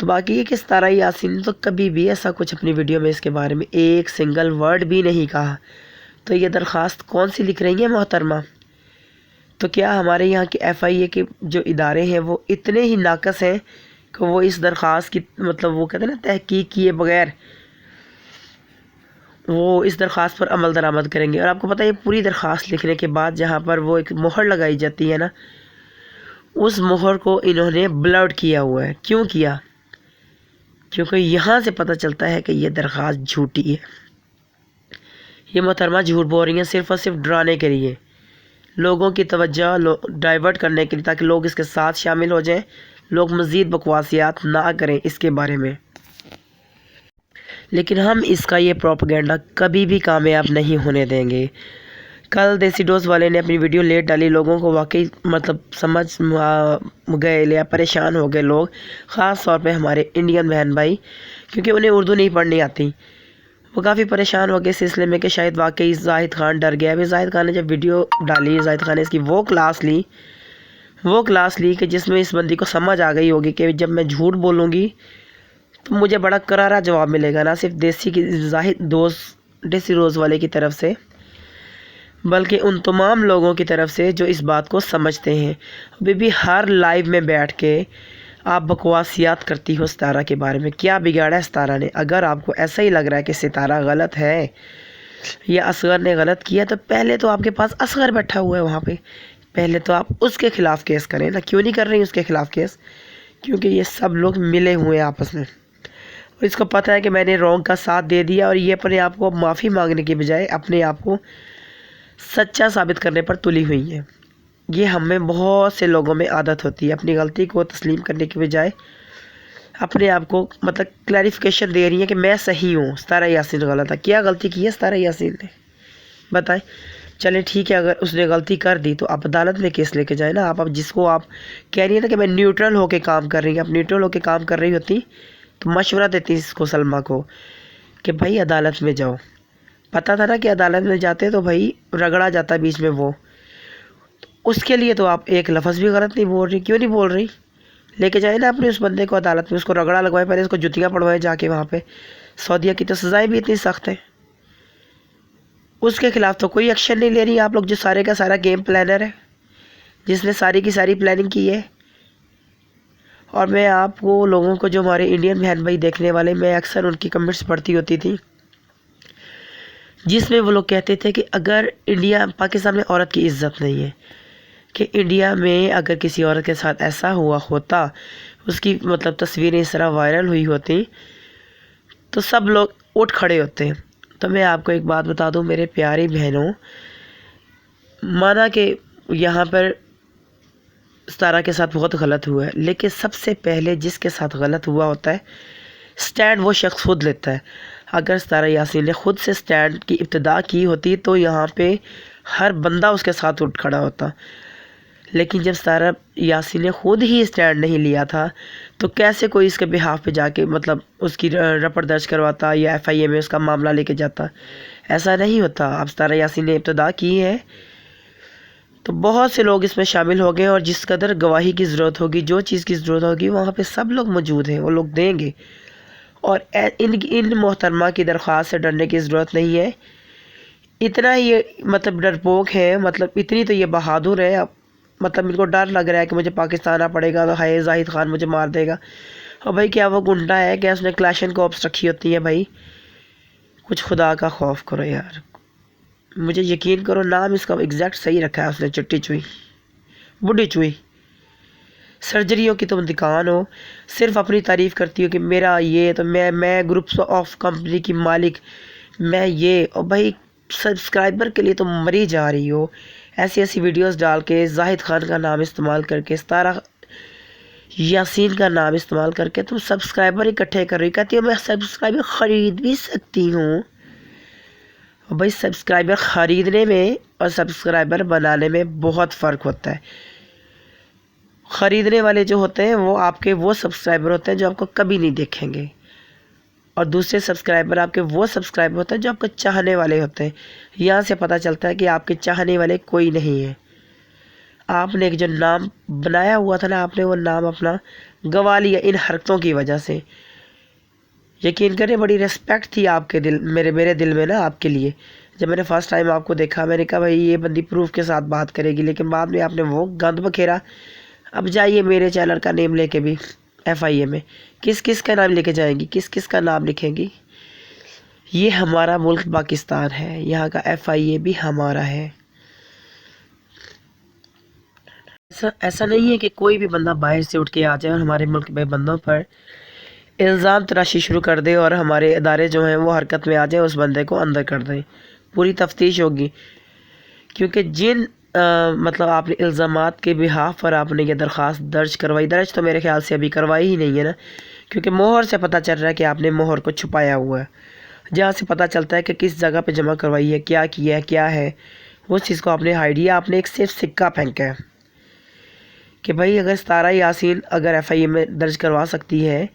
تو باقی یہ کہ ستارہ یاسین نے تو کبھی بھی ایسا کچھ اپنی ویڈیو میں اس کے بارے میں ایک سنگل ورڈ بھی نہیں کہا. تو یہ درخواست کون سی لکھ رہی ہیں محترمہ؟ تو کیا ہمارے یہاں کے FIA کے جو ادارے ہیں وہ اتنے ہی ناقص ہیں کہ وہ اس درخواست کی مطلب وہ کہتے ہیں نا تحقیق کیے بغیر وہ اس درخواست پر عمل درآمد کریں گے؟ اور آپ کو پتہ ہے یہ پوری درخواست لکھنے کے بعد جہاں پر وہ ایک مہر لگائی جاتی ہے نا، اس مہر کو انہوں نے بلرڈ کیا ہوا ہے. کیوں کیا؟ کیونکہ یہاں سے پتہ چلتا ہے کہ یہ درخواست جھوٹی ہے. یہ محترمہ جھوٹ بول رہی ہیں صرف اور صرف ڈرانے کے لیے، لوگوں کی توجہ ڈائیورٹ کرنے کے لیے، تاکہ لوگ اس کے ساتھ شامل ہو جائیں، لوگ مزید بکواسیات نہ کریں اس کے بارے میں. لیکن ہم اس کا یہ پروپیگنڈا کبھی بھی کامیاب نہیں ہونے دیں گے. کل دیسی ڈوز والے نے اپنی ویڈیو لیٹ ڈالی، لوگوں کو واقعی مطلب سمجھ گئے یا پریشان ہو گئے لوگ، خاص طور پہ ہمارے انڈین بہن بھائی، کیونکہ انہیں اردو نہیں پڑھنی آتی. وہ کافی پریشان ہو گئے اس سلسلے میں کہ شاید واقعی زاہد خان ڈر گیا. ابھی زاہد خان نے جب ویڈیو ڈالی، زاہد خان نے اس کی وہ کلاس لی کہ جس میں اس بندی کو سمجھ آ گئی ہوگی کہ جب میں جھوٹ بولوں گی تو مجھے بڑا کرارا جواب ملے گا، نہ صرف دیسی روز والے کی طرف سے بلکہ ان تمام لوگوں کی طرف سے جو اس بات کو سمجھتے ہیں. ابھی بھی ہر لائیو میں بیٹھ کے آپ بکواسیات کرتی ہو ستارہ کے بارے میں. کیا بگاڑا ہے ستارہ نے؟ اگر آپ کو ایسا ہی لگ رہا ہے کہ ستارہ غلط ہے یا اصغر نے غلط کیا، تو پہلے تو آپ کے پاس اصغر بیٹھا ہوا ہے وہاں پہ، پہلے تو آپ اس کے خلاف کیس کریں نا. کیوں نہیں کر رہی اس کے خلاف کیس؟ کیونکہ یہ سب لوگ ملے ہوئے ہیں آپس میں، اور اس کو پتہ ہے کہ میں نے رونگ کا ساتھ دے دیا، اور یہ اپنے آپ کو معافی مانگنے کی بجائے اپنے آپ کو سچا ثابت کرنے پر تلی ہوئی ہے. یہ ہم میں بہت سے لوگوں میں عادت ہوتی ہے، اپنی غلطی کو تسلیم کرنے کی بجائے اپنے آپ کو مطلب کلیریفیکیشن دے رہی ہیں کہ میں صحیح ہوں، ستارہ یاسین غلط ہے. کیا غلطی کی ہے ستارہ یاسین نے؟ بتائیں. چلیں ٹھیک ہے، اگر اس نے غلطی کر دی تو آپ عدالت میں کیس لے کے جائیں نا. آپ اب جس کو آپ کہہ رہی ہیں نا کہ میں نیوٹرل ہو کے کام کر رہی ہوں، آپ نیوٹرل ہو کے کام کر رہی ہوتی تو مشورہ دیتی اس کو، سلمہ کو، کہ بھائی عدالت میں جاؤ. پتہ تھا نا کہ عدالت میں جاتے تو بھائی رگڑا جاتا بیچ میں وہ. اس کے لیے تو آپ ایک لفظ بھی غلط نہیں بول رہی. کیوں نہیں بول رہی؟ لے کے جائیں نا اپنے اس بندے کو عدالت میں، اس کو رگڑا لگوائے، پہلے اس کو جتیاں پڑوائے جا کے وہاں پہ. سعودیہ کی تو سزائیں بھی اتنی سخت ہیں، اس کے خلاف تو کوئی ایکشن نہیں لے رہی آپ لوگ، جو سارے کا سارا گیم پلانر ہے، جس نے ساری کی ساری پلاننگ کی ہے. اور میں آپ کو لوگوں کو، جو ہمارے انڈین بہن بھائی دیکھنے والے، میں اکثر ان کی کمنٹس پڑھتی ہوتی تھی جس میں وہ لوگ کہتے تھے کہ اگر پاکستان میں عورت کی عزت نہیں ہے، کہ انڈیا میں اگر کسی عورت کے ساتھ ایسا ہوا ہوتا، اس کی مطلب تصویریں اس طرح وائرل ہوئی ہوتی تو سب لوگ اٹھ کھڑے ہوتے ہیں. تو میں آپ کو ایک بات بتا دوں میرے پیاری بہنوں، مانا کہ یہاں پر ستارہ کے ساتھ بہت غلط ہوا ہے، لیکن سب سے پہلے جس کے ساتھ غلط ہوا ہوتا ہے سٹینڈ وہ شخص خود لیتا ہے. اگر ستارہ یاسین نے خود سے سٹینڈ کی ابتدا کی ہوتی تو یہاں پہ ہر بندہ اس کے ساتھ اٹھ کھڑا ہوتا. لیکن جب ستارہ یاسین نے خود ہی سٹینڈ نہیں لیا تھا تو کیسے کوئی اس کے بہاف پہ جا کے مطلب اس کی رپورٹ درج کرواتا یا FIA میں اس کا معاملہ لے کے جاتا؟ ایسا نہیں ہوتا. اب ستارہ یاسین نے ابتدا کی ہے تو بہت سے لوگ اس میں شامل ہو گئے، اور جس قدر گواہی کی ضرورت ہوگی، جو چیز کی ضرورت ہوگی، وہاں پہ سب لوگ موجود ہیں، وہ لوگ دیں گے. اور ان محترمہ کی درخواست سے ڈرنے کی ضرورت نہیں ہے. اتنا یہ مطلب ڈرپوک ہے، مطلب اتنی تو یہ بہادر ہے، مطلب ان کو ڈر لگ رہا ہے کہ مجھے پاکستان آنا پڑے گا تو ہائے زاہد خان مجھے مار دے گا. اور بھائی کیا وہ گنڈا ہے؟ کیا اس نے کلاشن کوپس رکھی ہوتی ہے؟ بھائی کچھ خدا کا خوف کرو یار. مجھے یقین کرو، نام اس کا ایگزیکٹ صحیح رکھا ہے اس نے، چٹی چوئی، بڈھی چوئی. سرجریوں کی تم دکان ہو، صرف اپنی تعریف کرتی ہو کہ میرا یہ تو میں گروپس آف کمپنی کی مالک، میں یہ. اور بھائی سبسکرائبر کے لیے تم مری جا رہی ہو، ایسی ویڈیوز ڈال کے زاہد خان کا نام استعمال کر کے، ستارہ یاسین کا نام استعمال کر کے تم سبسکرائبر اکٹھے کر رہی. کہتی ہو میں سبسکرائبر خرید بھی سکتی ہوں. اور بھائی سبسکرائبر خریدنے میں اور سبسکرائبر بنانے میں بہت فرق ہوتا ہے. خریدنے والے جو ہوتے ہیں وہ آپ کے وہ سبسکرائبر ہوتے ہیں جو آپ کو کبھی نہیں دیکھیں گے، اور دوسرے سبسکرائبر آپ کے وہ سبسکرائبر ہوتے ہیں جو آپ کو چاہنے والے ہوتے ہیں. یہاں سے پتہ چلتا ہے کہ آپ کے چاہنے والے کوئی نہیں ہیں. آپ نے ایک جو نام بنایا ہوا تھا نا، آپ نے وہ نام اپنا گوا لیا ان حرکتوں کی وجہ سے۔ یقین کریں بڑی ریسپیکٹ تھی آپ کے دل میرے دل میں نا آپ کے لیے۔ جب میں نے فرسٹ ٹائم آپ کو دیکھا میں نے کہا بھائی یہ بندی پروف کے ساتھ بات کرے گی، لیکن بعد میں آپ نے وہ گند بکھیرا۔ اب جائیے میرے چینل کا نیم لے کے بھی FIA میں کس کس کا نام لے کے جائیں گی، کس کس کا نام لکھیں گی؟ یہ ہمارا ملک پاکستان ہے، یہاں کا FIA بھی ہمارا ہے۔ ایسا نہیں ہے کہ کوئی بھی بندہ باہر سے اٹھ کے آ جائے اور ہمارے ملک میں بندوں پر الزام تراشی شروع کر دے اور ہمارے ادارے جو ہیں وہ حرکت میں آ جائیں، اس بندے کو اندر کر دیں۔ پوری تفتیش ہوگی، کیونکہ جن مطلب آپ نے الزامات کے بحاف پر آپ نے یہ درخواست درج کروائی، درج تو میرے خیال سے ابھی کروائی ہی نہیں ہے نا، کیونکہ مہر سے پتہ چل رہا ہے کہ آپ نے مہر کو چھپایا ہوا ہے، جہاں سے پتہ چلتا ہے کہ کس جگہ پہ جمع کروائی ہے، کیا کیا ہے، کیا ہے، اس چیز کو آپ نے ہائیڈ کیا۔ آپ نے ایک صرف سکہ پھینکا ہے کہ بھائی اگر ستارہ یاسین اگر FIA میں درج کروا سکتی ہے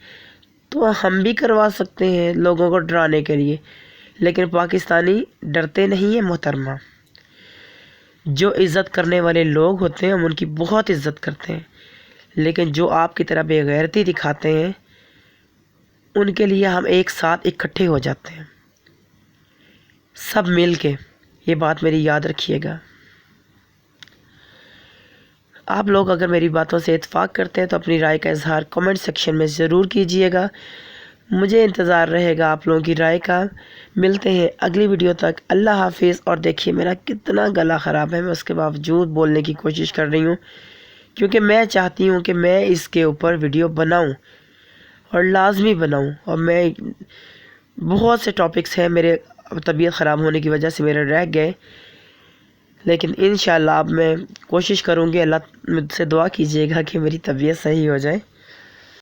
تو ہم بھی کروا سکتے ہیں، لوگوں کو ڈرانے کے لیے۔ لیکن پاکستانی ڈرتے نہیں ہیں محترمہ۔ جو عزت کرنے والے لوگ ہوتے ہیں ہم ان کی بہت عزت کرتے ہیں، لیکن جو آپ کی طرح بے غیرتی دکھاتے ہیں ان کے لیے ہم ایک ساتھ اکٹھے ہو جاتے ہیں، سب مل کے۔ یہ بات میری یاد رکھیے گا۔ آپ لوگ اگر میری باتوں سے اتفاق کرتے ہیں تو اپنی رائے کا اظہار کمنٹ سیکشن میں ضرور کیجئے گا۔ مجھے انتظار رہے گا آپ لوگوں کی رائے کا۔ ملتے ہیں اگلی ویڈیو تک، اللہ حافظ۔ اور دیکھیے میرا کتنا گلا خراب ہے، میں اس کے باوجود بولنے کی کوشش کر رہی ہوں، کیونکہ میں چاہتی ہوں کہ میں اس کے اوپر ویڈیو بناؤں اور لازمی بناؤں۔ اور میں بہت سے ٹاپکس ہیں میرے طبیعت خراب ہونے کی وجہ سے میرے رہ گئے، لیکن انشاءاللہ اب میں کوشش کروں گی۔ اللہ مجھ سے دعا کیجیے گا کہ میری طبیعت صحیح ہو جائے۔